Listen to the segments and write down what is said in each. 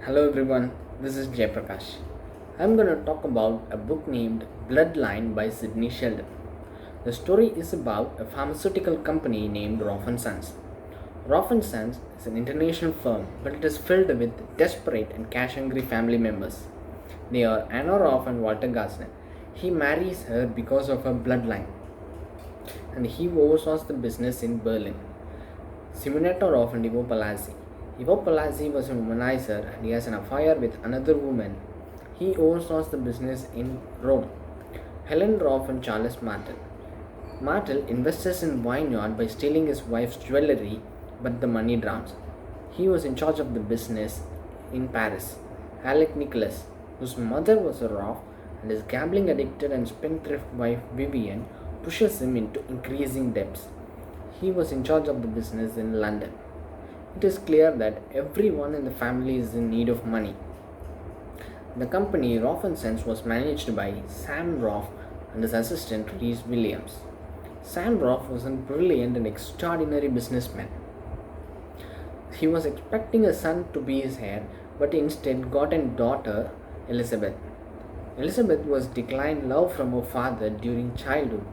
Hello everyone, this is Jayaprakash. I'm going to talk about a book named Bloodline by Sidney Sheldon. The story is about a pharmaceutical company named Roff& Sons. Roff& Sons is an international firm, but it is filled with desperate and cash-hungry family members. They are Anna Roff and Walter Gardner. He marries her because of her bloodline, and he oversaws the business in Berlin. Simulator of and Ivo Palazzi. Ivo Palazzi was a womanizer and he has an affair with another woman. He oversaws the business in Rome. Helen Roff and Charles Martel. Martel invests in Vineyard by stealing his wife's jewelry, but the money drowns. He was in charge of the business in Paris. Alec Nicholas, whose mother was a Roff and his gambling addicted and spendthrift wife Vivian, pushes him into increasing debts. He was in charge of the business in London. It is clear that everyone in the family is in need of money. The company Roff& Sons was managed by Sam Roff and his assistant Reese Williams. Sam Roff was a brilliant and extraordinary businessman. He was expecting a son to be his heir, but instead got a daughter, Elizabeth. Elizabeth was declined love from her father during childhood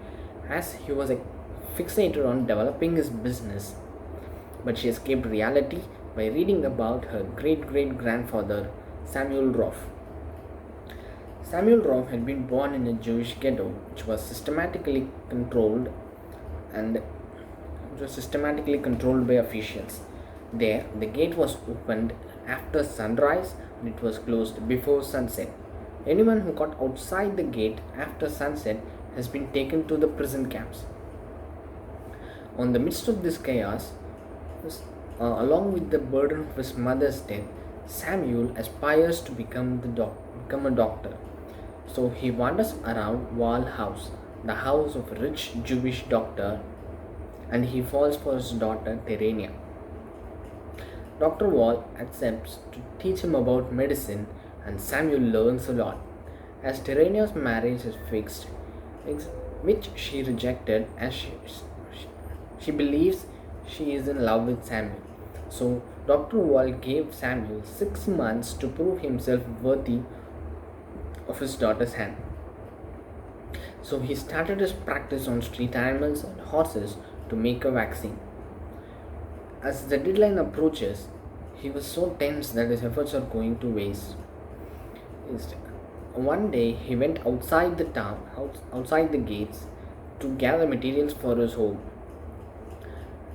as he was fixated on developing his business, but she escaped reality by reading about her great great grandfather Samuel Roff. Samuel Roff had been born in a Jewish ghetto which was systematically controlled by officials. There, the gate was opened after sunrise and it was closed before sunset. Anyone who got outside the gate after sunset has been taken to the prison camps. On the midst of this chaos, along with the burden of his mother's death, Samuel aspires to become a doctor. So he wanders around Wall House, the house of a rich Jewish doctor, and he falls for his daughter Terenia. Dr. Wall accepts to teach him about medicine, and Samuel learns a lot. As Terenia's marriage is fixed, which she rejected as she believes she is in love with Samuel. So Dr. Wall gave Samuel 6 months to prove himself worthy of his daughter's hand. So he started his practice on street animals and horses to make a vaccine. As the deadline approaches, he was so tense that his efforts are going to waste. One day he went outside the town, outside the gates, to gather materials for his home.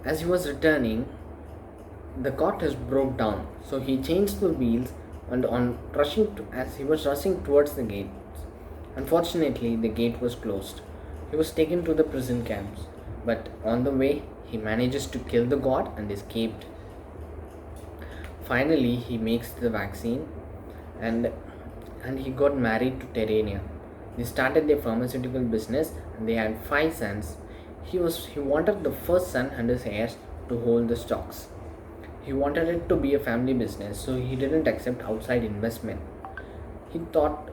As he was returning, the cart has broke down, so he changed the wheels and as he was rushing towards the gate. Unfortunately, the gate was closed. He was taken to the prison camps, but on the way, he manages to kill the god and escaped. Finally, he makes the vaccine and he got married to Terenia. They started their pharmaceutical business and they had 5 sons. He wanted the first son and his heirs to hold the stocks. He wanted it to be a family business, so he didn't accept outside investment. He taught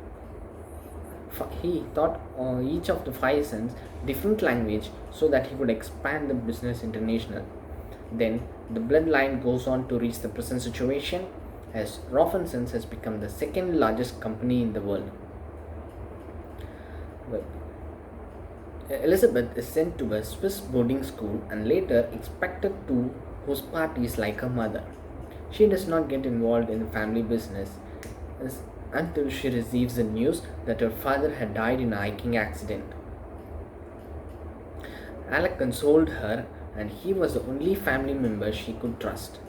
each of the 5 sons different language so that he could expand the business international. Then the bloodline goes on to reach the present situation as Roff& Sons has become the second largest company in the world. Well, Elizabeth is sent to a Swiss boarding school and later expected to host parties like her mother. She does not get involved in the family business until she receives the news that her father had died in a hiking accident. Alec consoled her, and he was the only family member she could trust.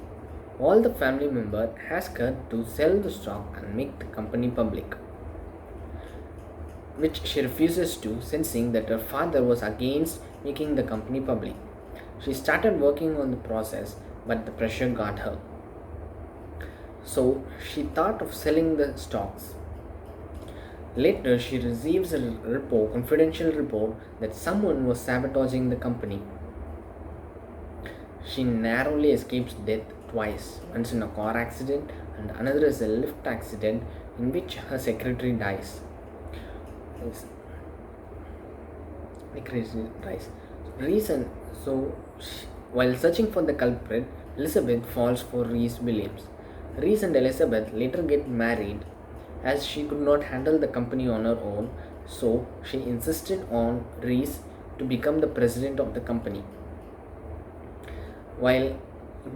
All the family members ask her to sell the stock and make the company public, which she refuses to, sensing that her father was against making the company public. She started working on the process, but the pressure got her. So she thought of selling the stocks. Later, she receives a confidential report that someone was sabotaging the company. She narrowly escapes death twice, once in a car accident and another is a lift accident in which her secretary dies. While searching for the culprit, Elizabeth falls for Reese Williams. Reese and Elizabeth later get married as she could not handle the company on her own, so she insisted on Reese to become the president of the company. While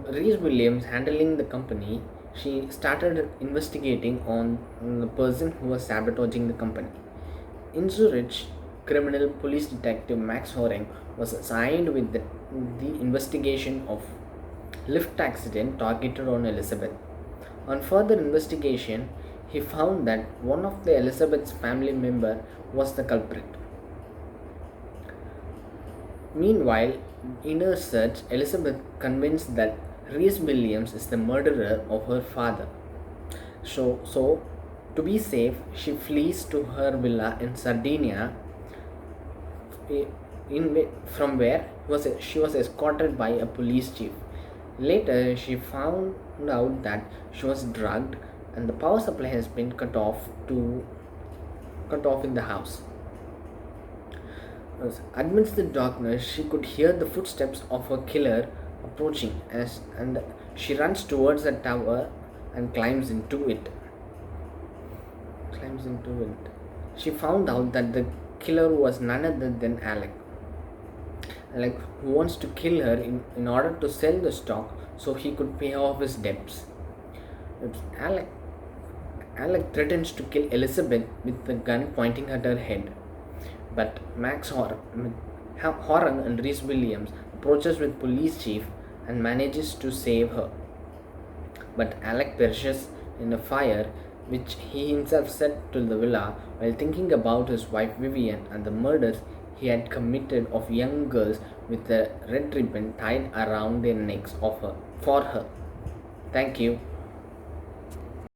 Reese Williams handling the company, she started investigating on the person who was sabotaging the company. In Zurich, criminal police detective Max Horing was assigned with the investigation of lift accident targeted on Elizabeth. On further investigation, he found that one of the Elizabeth's family member was the culprit. Meanwhile, in her search, Elizabeth convinced that Reese Williams is the murderer of her father. So to be safe, she flees to her villa in Sardinia, from where she was escorted by a police chief. Later, she found out that she was drugged and the power supply has been cut off in the house. Amidst the darkness, she could hear the footsteps of her killer approaching, and she runs towards the tower and climbs into it. Climbs into it. She found out that the killer was none other than Alec. Alec, who wants to kill her in order to sell the stock so he could pay off his debts. Alec, Alec threatens to kill Elizabeth with the gun pointing at her head. But Horan and Reese Williams approaches with police chief and manages to save her. But Alec perishes in a fire which he himself set to the villa while thinking about his wife Vivian and the murders he had committed of young girls with a red ribbon tied around their necks for her. Thank you.